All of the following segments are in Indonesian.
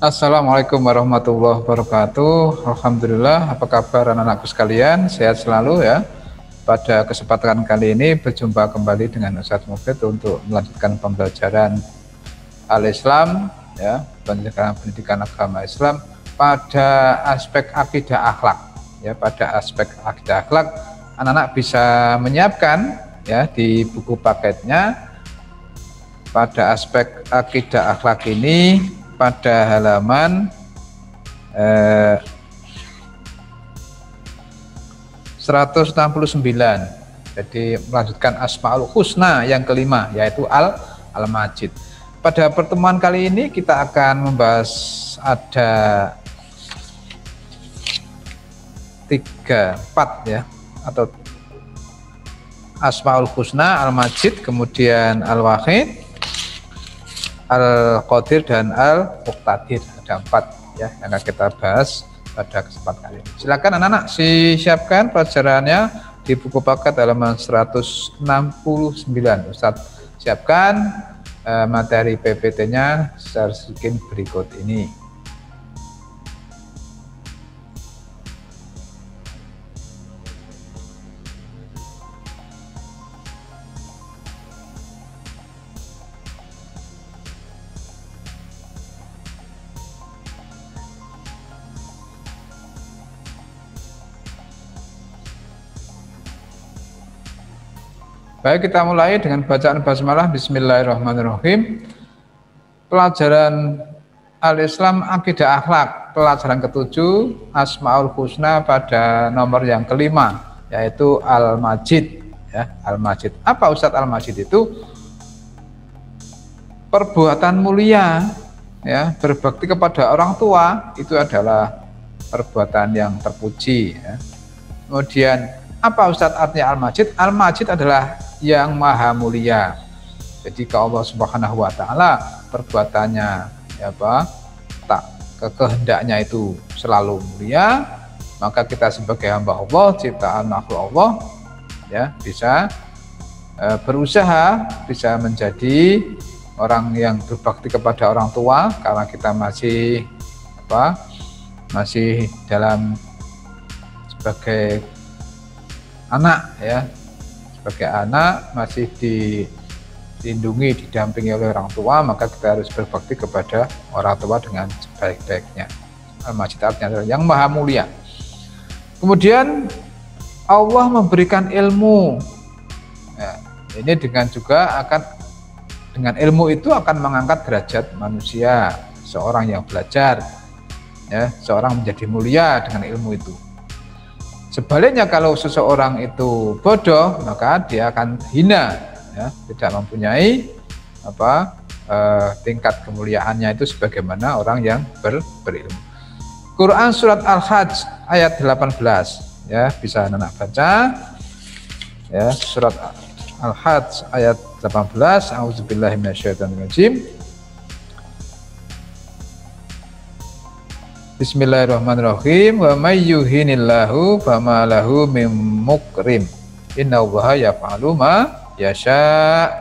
Assalamualaikum warahmatullahi wabarakatuh. Alhamdulillah, apa kabar anak-anakku sekalian? Sehat selalu ya. Pada kesempatan kali ini berjumpa kembali dengan Ustadz Mufid untuk melanjutkan pembelajaran Al-Islam ya, pendidikan agama Islam pada aspek akidah akhlak ya. Pada aspek akidah akhlak, anak-anak bisa menyiapkan ya di buku paketnya. Pada aspek akidah akhlak ini pada halaman 169. Jadi melanjutkan Asmaul Husna yang kelima, yaitu Al-Majid. Pada pertemuan kali ini kita akan membahas ada 4 ya, atau Asmaul Husna, Al-Majid, kemudian Al-Wahid, Al-Qadir, dan Al-Muqtadir. Ada 4 ya yang akan kita bahas pada kesempatan kali ini. Silakan anak-anak siapkan pelajarannya di buku paket halaman 169. Ustadz siapkan materi PPT-nya secara sedikit berikut ini. Baik, kita mulai dengan bacaan basmalah. Bismillahirrahmanirrahim. Pelajaran Al-Islam Akidah Akhlak, pelajaran ke-7, Asmaul Husna pada nomor yang kelima, yaitu Al-Majid ya. Al-Majid. Apa Ustadz Al-Majid itu? Perbuatan mulia ya, berbakti kepada orang tua itu adalah perbuatan yang terpuji ya. Kemudian apa Ustadz artinya Al-Majid? Al-Majid adalah yang maha mulia. Jadi kalau Allah Subhanahu wa taala perbuatannya ya kehendaknya itu selalu mulia, maka kita sebagai hamba Allah, ciptaan makhluk Allah ya, bisa berusaha bisa menjadi orang yang berbakti kepada orang tua karena kita masih dalam sebagai anak ya. Sebagai anak masih dilindungi, didampingi oleh orang tua, maka kita harus berbakti kepada orang tua dengan sebaik-baiknya. Al-Majid artinya yang maha mulia. Kemudian Allah memberikan ilmu ya, ini dengan ilmu itu akan mengangkat derajat manusia. Seorang yang belajar ya, seorang menjadi mulia dengan ilmu itu. Sebaliknya kalau seseorang itu bodoh, maka dia akan hina ya, tidak mempunyai tingkat kemuliaannya itu sebagaimana orang yang berilmu. Quran surat Al-Hajj ayat 18 ya, bisa anak baca ya, surat Al-Hajj ayat 18. A'udzubillahi minasyaitonirrajim. Bismillahirrahmanirrahim. Wa may yuhinillahu fama lahu mim mukrim. Innallaha yaf'alu ma yasha.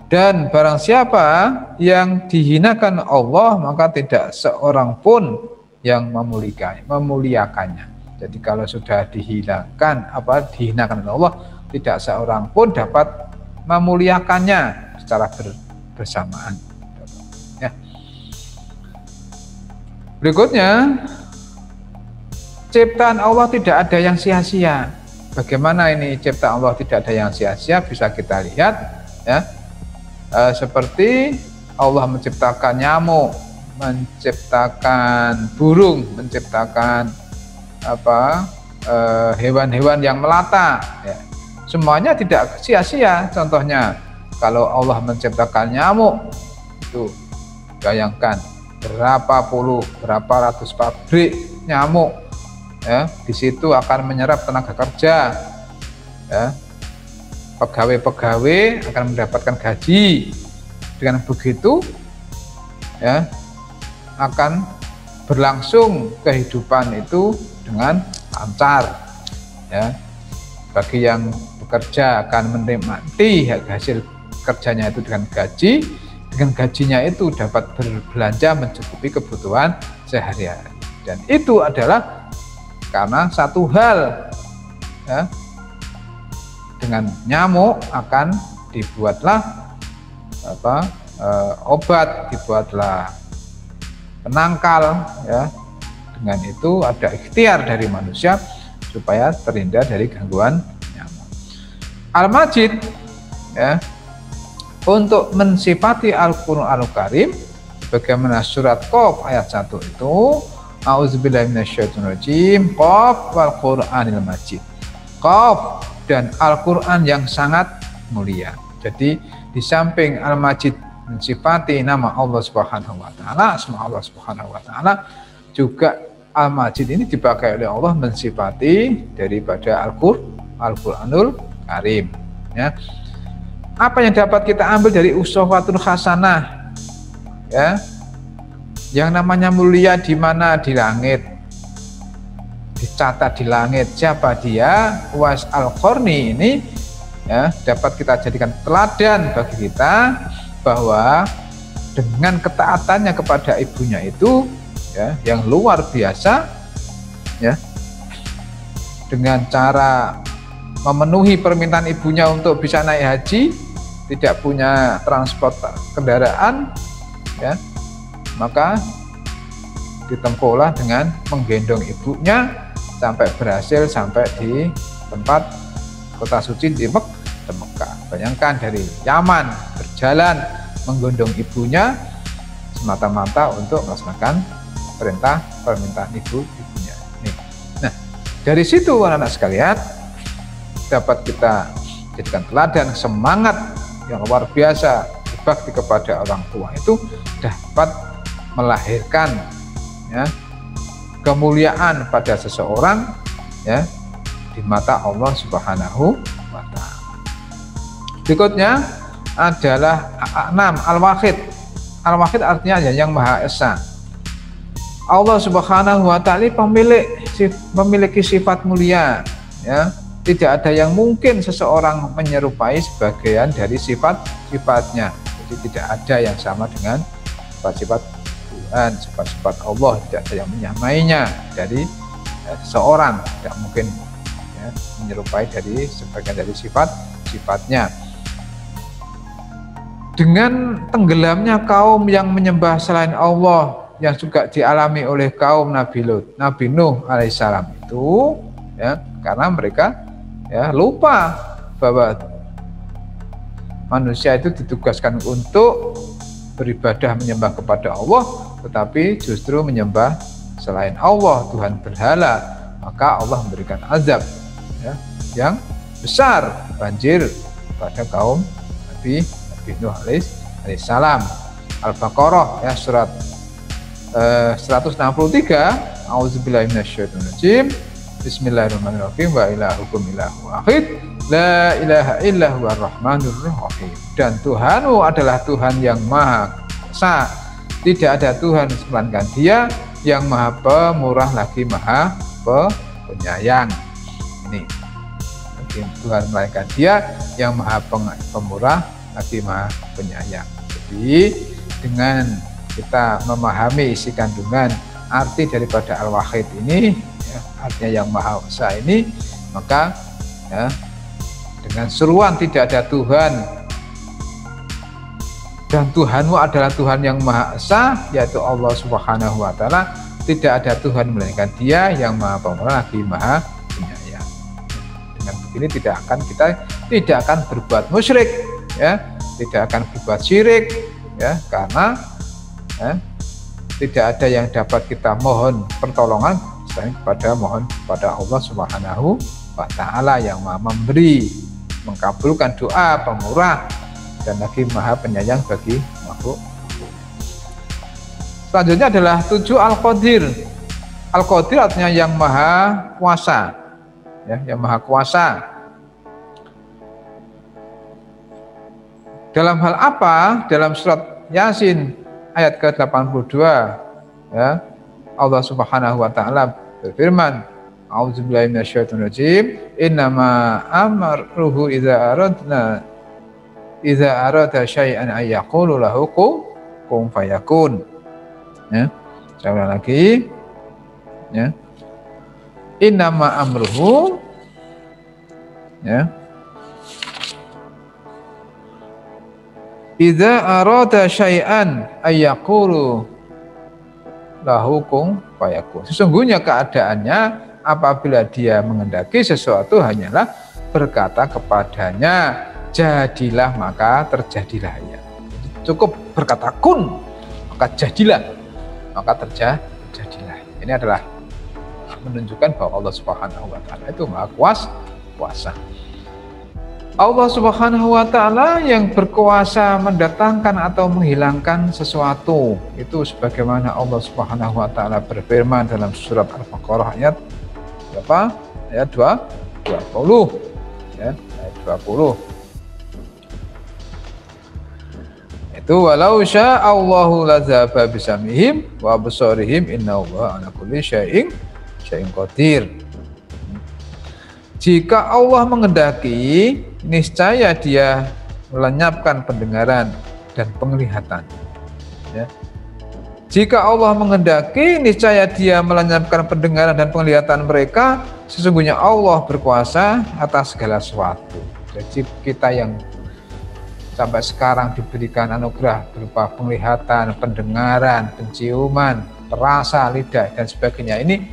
Dan barang siapa yang dihinakan Allah, maka tidak seorang pun yang memuliakannya. Jadi kalau sudah dihinakan Allah, tidak seorang pun dapat memuliakannya secara bersamaan. Berikutnya, ciptaan Allah tidak ada yang sia-sia. Bagaimana ini ciptaan Allah tidak ada yang sia-sia? Bisa kita lihat ya. Seperti Allah menciptakan nyamuk, menciptakan burung, menciptakan hewan-hewan yang melata ya. Semuanya tidak sia-sia. Contohnya, kalau Allah menciptakan nyamuk, itu bayangkan berapa ratus pabrik nyamuk ya, di situ akan menyerap tenaga kerja ya, pegawai-pegawai akan mendapatkan gaji. Dengan begitu ya, akan berlangsung kehidupan itu dengan lancar ya. Bagi yang bekerja akan menikmati hasil kerjanya itu dengan gaji. dengan gajinya itu dapat berbelanja mencukupi kebutuhan sehari-hari. Dan itu adalah karena satu hal, ya, dengan nyamuk akan dibuatlah obat, dibuatlah penangkal, ya. Dengan itu ada ikhtiar dari manusia supaya terhindar dari gangguan nyamuk. Al-Majid, ya, untuk mensifati Al-Qur'anul Karim bagaimana surat Qaf ayat 1 itu, A'udzubillahi minasyaitonirrajim, Qaf wal Qur'anil Majid. Qaf dan Al-Qur'an yang sangat mulia. Jadi di samping Al-Majid mensifati nama Allah Subhanahu wa taala, asma Allah Subhanahu wa taala, juga Al-Majid ini dipakai oleh Allah mensifati daripada Al-Qur'anul Karim, ya. Apa yang dapat kita ambil dari uswatun hasanah, ya? Yang namanya mulia di mana? Di langit. Dicatat di langit. Siapa dia? Uwais Al-Qarni ini, ya, dapat kita jadikan teladan bagi kita bahwa dengan ketaatannya kepada ibunya itu, ya, yang luar biasa, ya, dengan cara memenuhi permintaan ibunya untuk bisa naik haji, tidak punya transport kendaraan, ya, maka ditempuhlah dengan menggendong ibunya sampai berhasil sampai di tempat kota suci di Mekah. Bayangkan dari Yaman berjalan menggendong ibunya semata-mata untuk melaksanakan perintah permintaan ibunya. Nah, dari situ anak-anak sekalian dapat kita jadikan teladan semangat yang luar biasa berbakti kepada orang tua itu dapat melahirkan, ya, kemuliaan pada seseorang, ya, di mata Allah Subhanahu wa taala. Berikutnya adalah 6 Al-Wahid. Al-Wahid artinya yang Maha Esa. Allah Subhanahu wa taala memiliki sifat mulia, ya. Tidak ada yang mungkin seseorang menyerupai sebagian dari sifat-sifatnya. Jadi tidak ada yang sama dengan sifat-sifat Tuhan, sifat-sifat Allah, tidak ada yang menyamainya dari seseorang. Tidak mungkin, ya, menyerupai dari sebagian dari sifat-sifatnya. Dengan tenggelamnya kaum yang menyembah selain Allah yang juga dialami oleh kaum Nabi Nuh alaihissalam itu, ya, karena mereka, ya, lupa bahwa manusia itu ditugaskan untuk beribadah menyembah kepada Allah, tetapi justru menyembah selain Allah, Tuhan berhala, maka Allah memberikan azab, ya, yang besar, banjir pada kaum Nabi Nuh alaihissalam. Al-Baqarah, ya, surat 163, A'udzubillahi minasyaitonirrajim, Bismillahirrahmanirrahim, wa ilahukum ilahu wahid, la ilaha illa huwar rahmanur rahim. Dan Tuhanmu adalah Tuhan yang Maha Esa, tidak ada Tuhan melainkan Dia yang Maha Pemurah lagi Maha Penyayang. Ini Tuhan melainkan Dia yang Maha Pemurah lagi Maha Penyayang. Jadi dengan kita memahami isi kandungan arti daripada Al-Wahid ini, ya, artinya yang Maha Esa ini, maka, ya, dengan seruan tidak ada Tuhan dan Tuhanmu adalah Tuhan yang Maha Esa, yaitu Allah Subhanahu wa taala, tidak ada Tuhan melainkan Dia yang Maha Pemurah lagi Maha Penyayang. Dengan begini kita tidak akan berbuat musyrik, ya, tidak akan berbuat syirik, ya, karena, ya, tidak ada yang dapat kita mohon pertolongan selain mohon kepada Allah Subhanahu wa taala yang Maha memberi, mengabulkan doa, pemurah, dan lagi Maha Penyayang bagi makhluk. Selanjutnya adalah 7 Al-Qadir. Al-Qadir artinya yang Maha Kuasa, ya, yang Maha Kuasa. Dalam hal apa? Dalam surat Yasin ayat ke-82, ya, Allah Subhanahu wa taala berfirman, A'udzubillahi minasyaitonirrajim, innama amruhu idza aradna idza arada syai'an ay yaqulu lahu kun fayakun. Ya. Saya ulang lagi. Ya. Innama amruhu, ya, idza arada syai'an ay yaqulu lahu kun fayakun. Sesungguhnya keadaannya apabila dia menghendaki sesuatu hanyalah berkata kepadanya jadilah maka terjadilah. Ya. Cukup berkata kun maka jadilah, maka terjadilah. Ini adalah menunjukkan bahwa Allah Subhanahu wa taala itu Maha Kuasa. Allah Subhanahu wa taala yang berkuasa mendatangkan atau menghilangkan sesuatu. Itu sebagaimana Allah Subhanahu wa taala berfirman dalam surat Al-Baqarah ayat berapa? Ayat 20. Ya, ayat 20. Itu walau syaa Allahu ladzaba bisamihim wa absarihim innallaha ala kulli syai'in qadir. Jika Allah mengendaki, niscaya Dia melenyapkan pendengaran dan penglihatan. Ya. Jika Allah mengendaki, niscaya Dia melenyapkan pendengaran dan penglihatan mereka. Sesungguhnya Allah berkuasa atas segala sesuatu. Jadi kita yang sampai sekarang diberikan anugerah berupa penglihatan, pendengaran, penciuman, perasa, lidah dan sebagainya ini,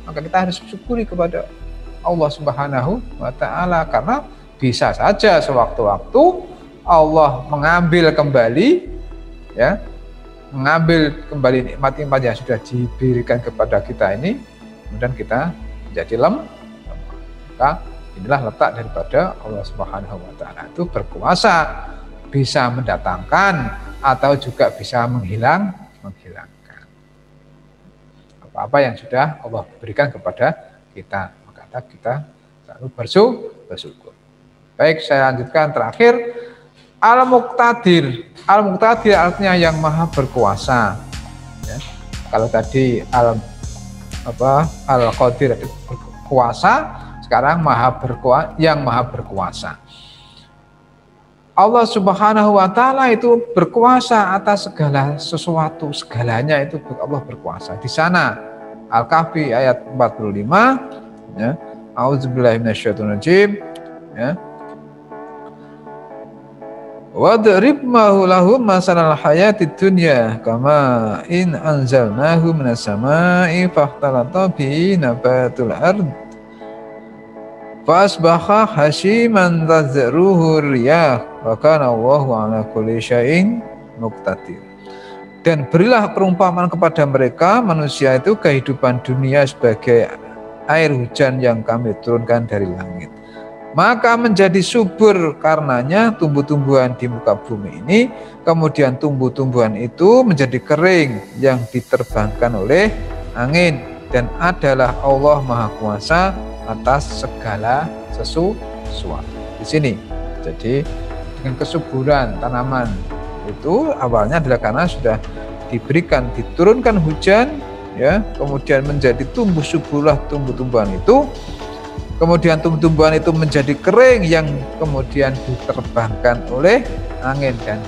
maka kita harus bersyukuri kepada Allah Subhanahu wa taala, karena bisa saja sewaktu-waktu Allah mengambil kembali, ya, mengambil kembali nikmat-nikmat yang sudah diberikan kepada kita ini, kemudian kita menjadi lemah. Maka inilah letak daripada Allah Subhanahu wa taala itu berkuasa, bisa mendatangkan atau juga bisa menghilangkan apa-apa yang sudah Allah berikan kepada kita. Maka kita selalu bersyukur. Baik, saya lanjutkan terakhir. Al-Muqtadir. Al-Muqtadir artinya yang maha berkuasa. Ya. Kalau tadi Al-Qadir berkuasa, sekarang yang maha berkuasa. Allah Subhanahu wa taala itu berkuasa atas segala sesuatu, segalanya itu Allah berkuasa. Di sana Al-Kahfi ayat 45, ya. A'udzubillahi minasyaitonirrajim, ya. Wadrib lahum masalal hayatid dunya kama in anzalnahu minas samai fakhtalata bihi nabatul ard fasbaha hashiman tazruhu riyah wa kana Allahu ala kulli syai'in muqtadir. Dan berilah perumpamaan kepada mereka manusia itu kehidupan dunia sebagai air hujan yang kami turunkan dari langit, maka menjadi subur karenanya tumbuh-tumbuhan di muka bumi ini, kemudian tumbuh-tumbuhan itu menjadi kering yang diterbangkan oleh angin, dan adalah Allah Maha Kuasa atas segala sesuatu. Di sini jadi dengan kesuburan tanaman itu awalnya adalah karena sudah diturunkan hujan, ya, kemudian menjadi tumbuh suburlah tumbuh-tumbuhan itu, kemudian tumbuh-tumbuhan itu menjadi kering yang kemudian diterbangkan oleh angin dan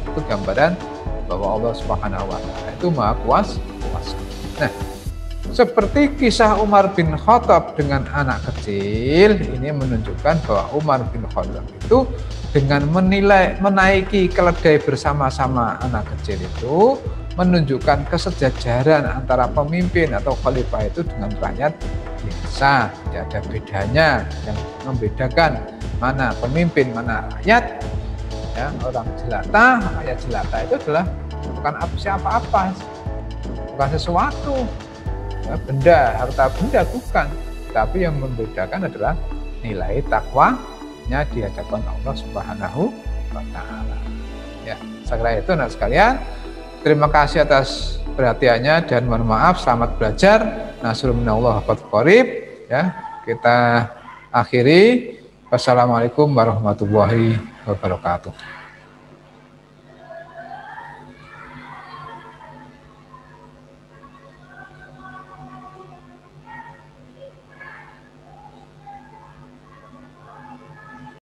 itu gambaran bahwa Allah Subhanahu wa taala itu Maha Kuasa. Nah, seperti kisah Umar bin Khattab dengan anak kecil, ini menunjukkan bahwa Umar bin Khattab itu dengan menaiki keledai bersama-sama anak kecil itu menunjukkan kesejajaran antara pemimpin atau khalifah itu dengan rakyat biasa. Tidak ada bedanya yang membedakan mana pemimpin, mana rakyat. Ya, orang jelata, rakyat jelata itu adalah bukan siapa-apa, bukan sesuatu. Ya, benda, harta benda bukan, tapi yang membedakan adalah nilai takwanya di hadapan Allah Subhanahu wa taala. Ya, saya kira itu anak sekalian. Terima kasih atas perhatiannya dan mohon maaf. Selamat belajar. Nasrul minallah wal qarib. Ya, kita akhiri. Wassalamualaikum warahmatullahi wabarakatuh.